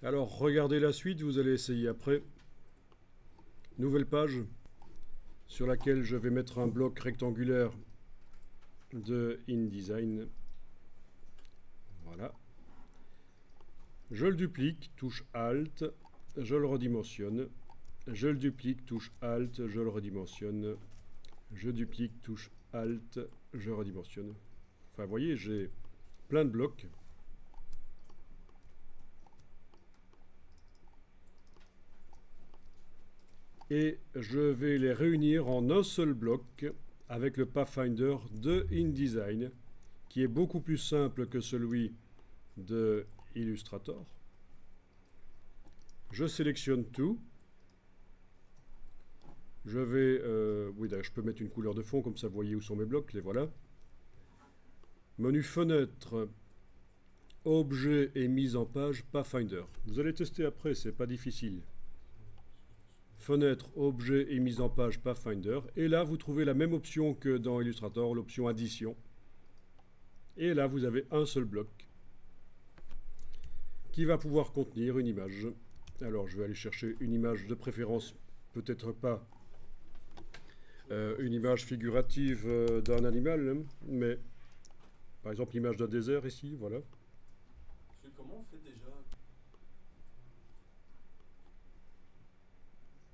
Alors, regardez la suite, vous allez essayer après. Nouvelle page sur laquelle je vais mettre un bloc rectangulaire de InDesign. Voilà. Je le duplique, touche Alt, je le redimensionne. Je le duplique, touche Alt, je le redimensionne. Je duplique, touche Alt, je redimensionne. Enfin, vous voyez, j'ai plein de blocs. Et je vais les réunir en un seul bloc avec le Pathfinder de InDesign, qui est beaucoup plus simple que celui de Illustrator. Je sélectionne tout. Je vais... oui, je peux mettre une couleur de fond, comme ça vous voyez où sont mes blocs, les voilà. Menu fenêtre, objet et mise en page, Pathfinder. Vous allez tester après, c'est pas difficile. Fenêtre, objet et mise en page, Pathfinder. Et là, vous trouvez la même option que dans Illustrator, l'option addition. Et là, vous avez un seul bloc qui va pouvoir contenir une image. Alors, je vais aller chercher une image de préférence, peut-être pas une image figurative d'un animal, hein, mais par exemple l'image d'un désert ici, voilà. C'est comment on fait déjà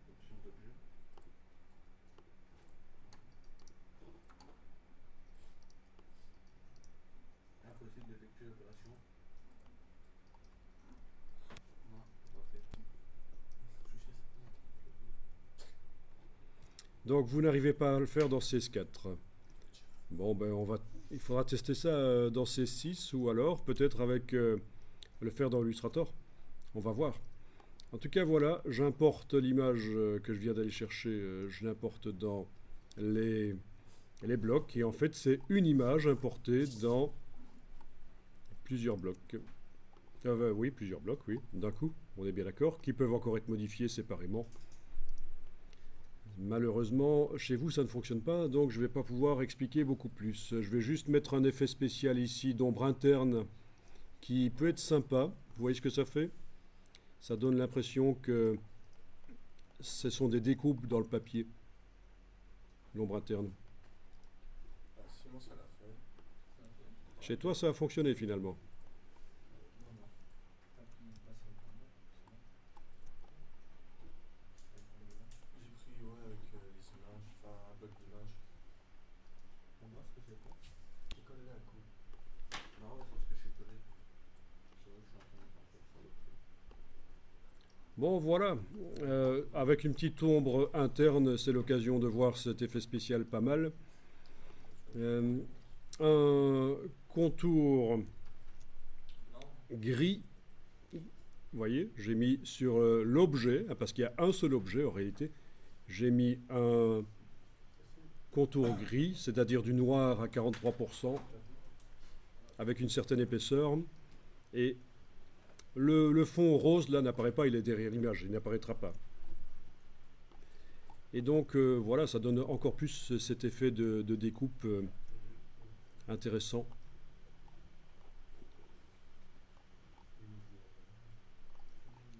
l'option d'objet? Impossible d'effectuer l'opération. Non, pas fait. Donc vous n'arrivez pas à le faire dans CS4. Bon, ben il faudra tester ça dans CS6 ou alors peut-être avec le faire dans Illustrator. On va voir. En tout cas, voilà, j'importe l'image que je viens d'aller chercher, je l'importe dans les blocs. Et en fait, c'est une image importée dans plusieurs blocs. Oui, plusieurs blocs, oui, d'un coup, on est bien d'accord, qui peuvent encore être modifiés séparément. Malheureusement, chez vous, ça ne fonctionne pas, donc je ne vais pas pouvoir expliquer beaucoup plus. Je vais juste mettre un effet spécial ici d'ombre interne qui peut être sympa. Vous voyez ce que ça fait? Ça donne l'impression que ce sont des découpes dans le papier, l'ombre interne. Ah, sinon ça l'a fait. Chez toi, ça a fonctionné finalement. Non, non. J'ai pris, ouais, avec les images, enfin un bloc d'images. On voit ce que j'ai fait. J'ai collé là un coup. Non, ouais, c'est parce que je suis collé. C'est vrai que je suis en train de faire ça l'autre truc. Bon, voilà. Avec une petite ombre interne, c'est l'occasion de voir cet effet spécial pas mal. Un contour Non. gris. Vous voyez, j'ai mis sur l'objet, parce qu'il y a un seul objet en réalité, j'ai mis un contour gris, c'est-à-dire du noir à 43%, avec une certaine épaisseur. Et le fond rose, là, n'apparaît pas, il est derrière l'image, il n'apparaîtra pas. Et donc, voilà, ça donne encore plus cet effet de découpe intéressant.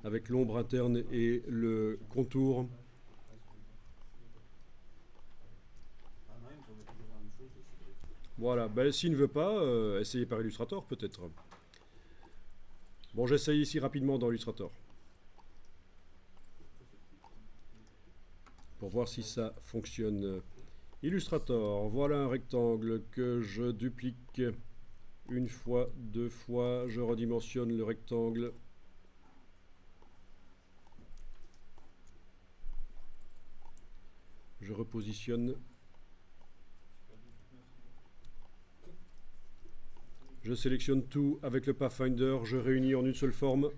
Avec l'ombre interne et le contour. Ah non, il me semblait toujours la même chose, c'est Voilà, ben, s'il ne veut pas, essayez par Illustrator peut-être. Bon, j'essaye ici rapidement dans Illustrator. Pour voir si ça fonctionne. Illustrator, voilà un rectangle que je duplique une fois, deux fois, je redimensionne le rectangle. Je repositionne. Je sélectionne tout avec le Pathfinder, je réunis en une seule forme.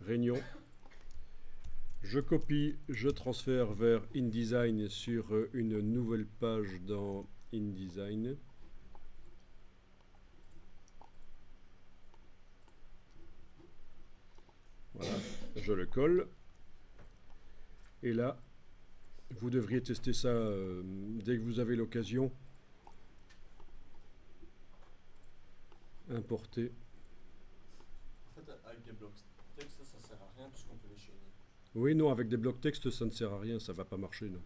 Réunion. Je copie, je transfère vers InDesign sur une nouvelle page dans InDesign. Voilà, je le colle. Et là, vous devriez tester ça dès que vous avez l'occasion. Importer. En fait, avec des blocs texte, ça sert à rien puisqu'on peut les chaîner. Oui, non, avec des blocs texte, ça ne sert à rien, ça va pas marcher, non.